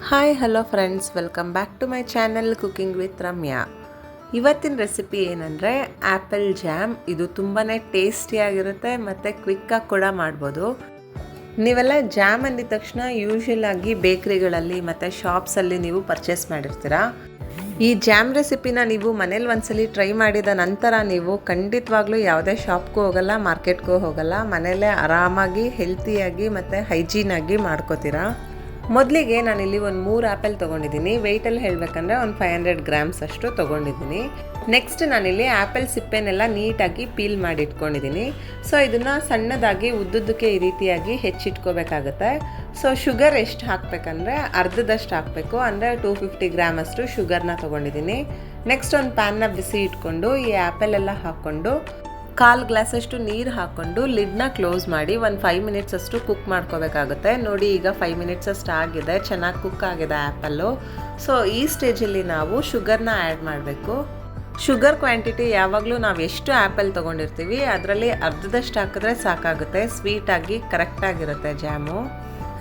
Hi hello friends, welcome back to my channel cooking with Ramya. ಇವತ್ತಿನ recipe ಏನಂದರೆ apple jam. ಇದು ತುಂಬಾ ಟೇಸ್ಟಿಯಾಗಿರುತ್ತೆ ಮತ್ತು ಕ್ವಿಕ್ಕಾಗಿ ಕೂಡ ಮಾಡ್ಬೋದು. ನೀವೆಲ್ಲ ಜಾಮ್ ಅಂದಿದ ತಕ್ಷಣ ಯೂಶ್ವಲ್ ಆಗಿ ಬೇಕ್ರಿಗಳಲ್ಲಿ ಮತ್ತು ಶಾಪ್ಸಲ್ಲಿ ನೀವು ಪರ್ಚೇಸ್ ಮಾಡಿರ್ತೀರ. ಈ ಜಾಮ್ ರೆಸಿಪಿನ ನೀವು ಮನೇಲಿ ಒಂದ್ಸಲಿ ಟ್ರೈ ಮಾಡಿದ ನಂತರ ನೀವು ಖಂಡಿತವಾಗ್ಲೂ ಯಾವುದೇ ಶಾಪ್ಗೂ ಹೋಗಲ್ಲ, ಮಾರ್ಕೆಟ್ಗೂ ಹೋಗಲ್ಲ, ಮನೆಯಲ್ಲೇ ಆರಾಮಾಗಿ ಹೆಲ್ತಿಯಾಗಿ ಮತ್ತು ಹೈಜೀನಾಗಿ ಮಾಡ್ಕೋತೀರಾ. ಮೊದಲಿಗೆ ನಾನಿಲ್ಲಿ ಒಂದು 3 ಆ್ಯಪಲ್ ತೊಗೊಂಡಿದ್ದೀನಿ. ವೆಯ್ಟಲ್ಲಿ ಹೇಳಬೇಕಂದ್ರೆ ಒಂದು 500 ಗ್ರಾಮ್ಸ್ ಅಷ್ಟು ತೊಗೊಂಡಿದ್ದೀನಿ. ನೆಕ್ಸ್ಟ್ ನಾನಿಲ್ಲಿ ಆ್ಯಪಲ್ ಸಿಪ್ಪೆನೆಲ್ಲ ನೀಟಾಗಿ ಪೀಲ್ ಮಾಡಿ ಇಟ್ಕೊಂಡಿದ್ದೀನಿ. ಸೊ ಇದನ್ನು ಸಣ್ಣದಾಗಿ ಉದ್ದುದ್ದಕ್ಕೆ ಈ ರೀತಿಯಾಗಿ ಹೆಚ್ಚಿಟ್ಕೋಬೇಕಾಗುತ್ತೆ. ಸೊ ಶುಗರ್ ಎಷ್ಟು ಹಾಕಬೇಕಂದ್ರೆ ಅರ್ಧದಷ್ಟು ಹಾಕಬೇಕು, ಅಂದರೆ 250 ಗ್ರಾಮ್ ಅಷ್ಟು ಶುಗರ್ನ ತೊಗೊಂಡಿದ್ದೀನಿ. ನೆಕ್ಸ್ಟ್ ಒಂದು ಪ್ಯಾನ್ನ ಬಿಸಿ ಇಟ್ಕೊಂಡು ಈ ಆ್ಯಪಲ್ ಎಲ್ಲ ಹಾಕ್ಕೊಂಡು 1/4 ಗ್ಲಾಸಷ್ಟು ನೀರು ಹಾಕ್ಕೊಂಡು ಲಿಡ್ನ ಕ್ಲೋಸ್ ಮಾಡಿ ಒಂದು 5 ಮಿನಿಟ್ಸ್ ಅಷ್ಟು ಕುಕ್ ಮಾಡ್ಕೋಬೇಕಾಗುತ್ತೆ. ನೋಡಿ, ಈಗ 5 ಮಿನಿಟ್ಸ್ ಅಷ್ಟು ಆಗಿದೆ, ಚೆನ್ನಾಗಿ ಕುಕ್ ಆಗಿದೆ ಆ್ಯಪಲ್ಲು. ಸೊ ಈ ಸ್ಟೇಜಲ್ಲಿ ನಾವು ಶುಗರ್ನ ಆ್ಯಡ್ ಮಾಡಬೇಕು. ಶುಗರ್ ಕ್ವಾಂಟಿಟಿ ಯಾವಾಗಲೂ ನಾವು ಎಷ್ಟು ಆ್ಯಪಲ್ ತೊಗೊಂಡಿರ್ತೀವಿ ಅದರಲ್ಲಿ ಅರ್ಧದಷ್ಟು ಹಾಕಿದ್ರೆ ಸಾಕಾಗುತ್ತೆ. ಸ್ವೀಟಾಗಿ ಕರೆಕ್ಟಾಗಿರುತ್ತೆ ಜಾಮು.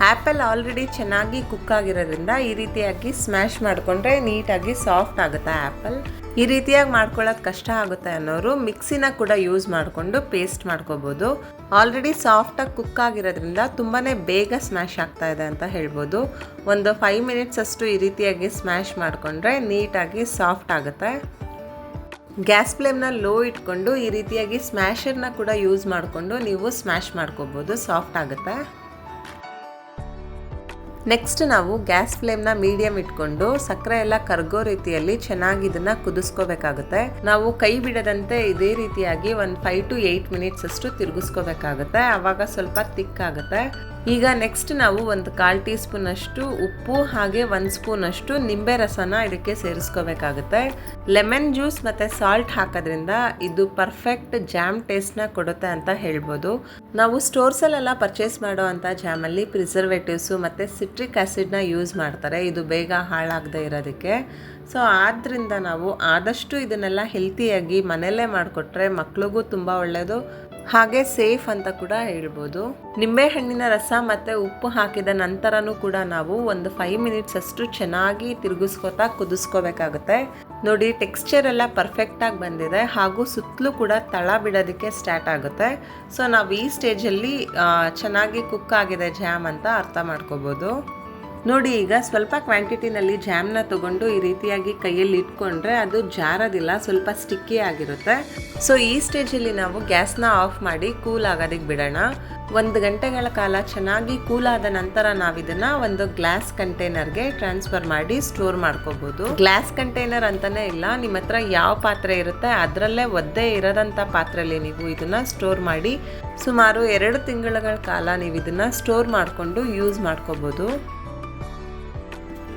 ಆ್ಯಪಲ್ ಆಲ್ರೆಡಿ ಚೆನ್ನಾಗಿ ಕುಕ್ ಆಗಿರೋದ್ರಿಂದ ಈ ರೀತಿಯಾಗಿ ಸ್ಮ್ಯಾಶ್ ಮಾಡಿಕೊಂಡ್ರೆ ನೀಟಾಗಿ ಸಾಫ್ಟ್ ಆಗುತ್ತೆ ಆ್ಯಪಲ್. ಈ ರೀತಿಯಾಗಿ ಮಾಡ್ಕೊಳ್ಳೋದು ಕಷ್ಟ ಆಗುತ್ತೆ ಅನ್ನೋರು ಮಿಕ್ಸಿನ ಕೂಡ ಯೂಸ್ ಮಾಡಿಕೊಂಡು ಪೇಸ್ಟ್ ಮಾಡ್ಕೋಬೋದು. ಆಲ್ರೆಡಿ ಸಾಫ್ಟಾಗಿ ಕುಕ್ ಆಗಿರೋದ್ರಿಂದ ತುಂಬಾ ಬೇಗ ಸ್ಮ್ಯಾಶ್ ಆಗ್ತಾ ಇದೆ ಅಂತ ಹೇಳ್ಬೋದು. ಒಂದು 5 ಮಿನಿಟ್ಸ್ ಅಷ್ಟು ಈ ರೀತಿಯಾಗಿ ಸ್ಮ್ಯಾಶ್ ಮಾಡಿಕೊಂಡ್ರೆ ನೀಟಾಗಿ ಸಾಫ್ಟ್ ಆಗುತ್ತೆ. ಗ್ಯಾಸ್ ಫ್ಲೇಮ್ನ ಲೋ ಇಟ್ಕೊಂಡು ಈ ರೀತಿಯಾಗಿ ಸ್ಮ್ಯಾಶರ್ನ ಕೂಡ ಯೂಸ್ ಮಾಡಿಕೊಂಡು ನೀವು ಸ್ಮ್ಯಾಶ್ ಮಾಡ್ಕೋಬೋದು, ಸಾಫ್ಟ್ ಆಗುತ್ತೆ. ನೆಕ್ಸ್ಟ್ ನಾವು ಗ್ಯಾಸ್ ಫ್ಲೇಮ್ನ ಮೀಡಿಯಮ್ ಇಟ್ಕೊಂಡು ಸಕ್ಕರೆ ಎಲ್ಲ ಕರಗೋ ರೀತಿಯಲ್ಲಿ ಚೆನ್ನಾಗಿ ಇದನ್ನು ಕುದಿಸ್ಕೋಬೇಕಾಗುತ್ತೆ. ನಾವು ಕೈ ಬಿಡದಂತೆ ಇದೇ ರೀತಿಯಾಗಿ ಒಂದು 5 to 8 ಮಿನಿಟ್ಸ್ ಅಷ್ಟು ತಿರುಗಿಸ್ಕೋಬೇಕಾಗುತ್ತೆ. ಆವಾಗ ಸ್ವಲ್ಪ ತಿಕ್ ಆಗುತ್ತೆ. ಈಗ ನೆಕ್ಸ್ಟ್ ನಾವು ಒಂದು 1/4 ಟೀ ಸ್ಪೂನ್ ಅಷ್ಟು ಉಪ್ಪು ಹಾಗೆ 1 ಸ್ಪೂನ್ ಅಷ್ಟು ನಿಂಬೆ ರಸನ ಇದಕ್ಕೆ ಸೇರಿಸ್ಕೋಬೇಕಾಗುತ್ತೆ. ಲೆಮನ್ ಜ್ಯೂಸ್ ಮತ್ತು ಸಾಲ್ಟ್ ಹಾಕೋದ್ರಿಂದ ಇದು ಪರ್ಫೆಕ್ಟ್ ಜಾಮ್ ಟೇಸ್ಟ್ನ ಕೊಡುತ್ತೆ ಅಂತ ಹೇಳ್ಬೋದು. ನಾವು ಸ್ಟೋರ್ಸಲ್ಲೆಲ್ಲ ಪರ್ಚೇಸ್ ಮಾಡೋ ಅಂಥ ಜಾಮಲ್ಲಿ ಪ್ರಿಸರ್ವೇಟಿವ್ಸು ಮತ್ತು ಸಿಟ್ರಿಕ್ ಆ್ಯಸಿಡ್ನ ಯೂಸ್ ಮಾಡ್ತಾರೆ, ಇದು ಬೇಗ ಹಾಳಾಗದೆ ಇರೋದಕ್ಕೆ. ಸೊ ಆದ್ದರಿಂದ ನಾವು ಆದಷ್ಟು ಇದನ್ನೆಲ್ಲ ಹೆಲ್ತಿಯಾಗಿ ಮನೆಯಲ್ಲೇ ಮಾಡಿಕೊಟ್ರೆ ಮಕ್ಳಿಗೂ ತುಂಬ ಒಳ್ಳೆಯದು, ಹಾಗೆ ಸೇಫ್ ಅಂತ ಕೂಡ ಹೇಳ್ಬೋದು. ನಿಂಬೆಹಣ್ಣಿನ ರಸ ಮತ್ತು ಉಪ್ಪು ಹಾಕಿದ ನಂತರನೂ ಕೂಡ ನಾವು ಒಂದು 5 ಮಿನಿಟ್ಸ್ ಅಷ್ಟು ಚೆನ್ನಾಗಿ ತಿರುಗಿಸ್ಕೋತಾ ಕುದಿಸ್ಕೋಬೇಕಾಗುತ್ತೆ. ನೋಡಿ, ಟೆಕ್ಸ್ಚರ್ ಎಲ್ಲ ಪರ್ಫೆಕ್ಟಾಗಿ ಬಂದಿದೆ, ಹಾಗೂ ಸುತ್ತಲೂ ಕೂಡ ತಳ ಬಿಡೋದಕ್ಕೆ ಸ್ಟಾರ್ಟ್ ಆಗುತ್ತೆ. ಸೊ ನಾವು ಈ ಸ್ಟೇಜಲ್ಲಿ ಚೆನ್ನಾಗಿ ಕುಕ್ ಆಗಿದೆ ಜಾಮ್ ಅಂತ ಅರ್ಥ ಮಾಡ್ಕೋಬೋದು. ನೋಡಿ, ಈಗ ಸ್ವಲ್ಪ ಕ್ವಾಂಟಿಟಿನಲ್ಲಿ ಜಾಮ್ನ ತೊಗೊಂಡು ಈ ರೀತಿಯಾಗಿ ಕೈಯಲ್ಲಿ ಇಟ್ಕೊಂಡ್ರೆ ಅದು ಜಾರೋದಿಲ್ಲ, ಸ್ವಲ್ಪ ಸ್ಟಿಕ್ಕಿ ಆಗಿರುತ್ತೆ. ಸೊ ಈ ಸ್ಟೇಜಲ್ಲಿ ನಾವು ಗ್ಯಾಸ್ನ ಆಫ್ ಮಾಡಿ ಕೂಲ್ ಆಗೋದಕ್ಕೆ ಬಿಡೋಣ. 1 ಗಂಟೆಗಳ ಕಾಲ ಚೆನ್ನಾಗಿ ಕೂಲ್ ಆದ ನಂತರ ನಾವಿದನ್ನು ಒಂದು ಗ್ಲಾಸ್ ಕಂಟೈನರ್ಗೆ ಟ್ರಾನ್ಸ್ಫರ್ ಮಾಡಿ ಸ್ಟೋರ್ ಮಾಡ್ಕೋಬೋದು. ಗ್ಲಾಸ್ ಕಂಟೈನರ್ ಅಂತಲೇ ಇಲ್ಲ, ನಿಮ್ಮ ಹತ್ರ ಯಾವ ಪಾತ್ರೆ ಇರುತ್ತೆ ಅದರಲ್ಲೇ ಒದ್ದೆ ಇರೋದಂಥ ಪಾತ್ರೆಯಲ್ಲಿ ನೀವು ಇದನ್ನು ಸ್ಟೋರ್ ಮಾಡಿ ಸುಮಾರು 2 ತಿಂಗಳ ಕಾಲ ನೀವು ಇದನ್ನು ಸ್ಟೋರ್ ಮಾಡಿಕೊಂಡು ಯೂಸ್ ಮಾಡ್ಕೋಬೋದು.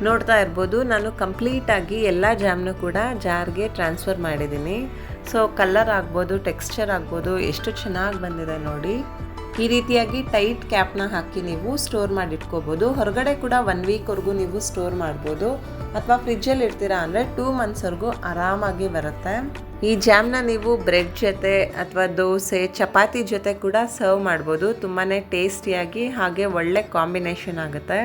ನೋಡ್ತಾ ಇರ್ಬೋದು, ನಾನು ಕಂಪ್ಲೀಟಾಗಿ ಎಲ್ಲ ಜಾಮ್ನು ಕೂಡ ಜಾರ್ಗೆ ಟ್ರಾನ್ಸ್ಫರ್ ಮಾಡಿದ್ದೀನಿ. ಸೊ ಕಲರ್ ಆಗ್ಬೋದು, ಟೆಕ್ಸ್ಚರ್ ಆಗ್ಬೋದು, ಎಷ್ಟು ಚೆನ್ನಾಗಿ ಬಂದಿದೆ ನೋಡಿ. ಈ ರೀತಿಯಾಗಿ ಟೈಟ್ ಕ್ಯಾಪ್ನ ಹಾಕಿ ನೀವು ಸ್ಟೋರ್ ಮಾಡಿ ಇಟ್ಕೋಬೋದು. ಹೊರಗಡೆ ಕೂಡ 1 ವೀಕ್ವರೆಗೂ ನೀವು ಸ್ಟೋರ್ ಮಾಡ್ಬೋದು, ಅಥವಾ ಫ್ರಿಜ್ಜಲ್ಲಿ ಇಡ್ತೀರಾ ಅಂದರೆ 2 ಮಂತ್ಸ್ವರೆಗೂ ಆರಾಮಾಗಿ ಬರುತ್ತೆ. ಈ ಜಾಮ್ನ ನೀವು ಬ್ರೆಡ್ ಜೊತೆ ಅಥವಾ ದೋಸೆ, ಚಪಾತಿ ಜೊತೆ ಕೂಡ ಸರ್ವ್ ಮಾಡ್ಬೋದು. ತುಂಬಾ ಟೇಸ್ಟಿಯಾಗಿ ಹಾಗೆ ಒಳ್ಳೆ ಕಾಂಬಿನೇಷನ್ ಆಗುತ್ತೆ.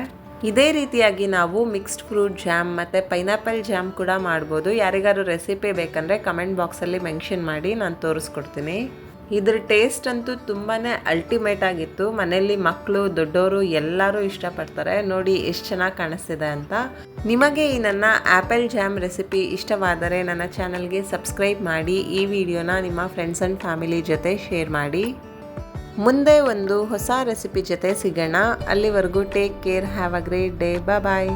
ಇದೇ ರೀತಿಯಾಗಿ ನಾವು ಮಿಕ್ಸ್ಡ್ ಫ್ರೂಟ್ ಜಾಮ್ ಮತ್ತು ಪೈನಾಪಲ್ ಜಾಮ್ ಕೂಡ ಮಾಡ್ಬೋದು. ಯಾರಿಗಾದ್ರು ರೆಸಿಪಿ ಬೇಕಂದರೆ ಕಮೆಂಟ್ ಬಾಕ್ಸಲ್ಲಿ ಮೆನ್ಷನ್ ಮಾಡಿ, ನಾನು ತೋರಿಸ್ಕೊಡ್ತೀನಿ. ಇದ್ರ ಟೇಸ್ಟ್ ಅಂತೂ ತುಂಬಾ ಅಲ್ಟಿಮೇಟ್ ಆಗಿತ್ತು. ಮನೆಯಲ್ಲಿ ಮಕ್ಕಳು ದೊಡ್ಡವರು ಎಲ್ಲರೂ ಇಷ್ಟಪಡ್ತಾರೆ. ನೋಡಿ ಎಷ್ಟು ಚೆನ್ನಾಗಿ ಕಾಣಿಸ್ತಿದೆ ಅಂತ. ನಿಮಗೆ ಈ ನನ್ನ ಆ್ಯಪಲ್ ಜಾಮ್ ರೆಸಿಪಿ ಇಷ್ಟವಾದರೆ ನನ್ನ ಚಾನಲ್ಗೆ ಸಬ್ಸ್ಕ್ರೈಬ್ ಮಾಡಿ, ಈ ವಿಡಿಯೋನ ನಿಮ್ಮ ಫ್ರೆಂಡ್ಸ್ ಆ್ಯಂಡ್ ಫ್ಯಾಮಿಲಿ ಜೊತೆ ಶೇರ್ ಮಾಡಿ. ಮುಂದೆ ಒಂದು ಹೊಸ ರೆಸಿಪಿ ಜೊತೆ ಸಿಗೋಣ. ಅಲ್ಲಿವರೆಗೂ take care, have a great day, bye.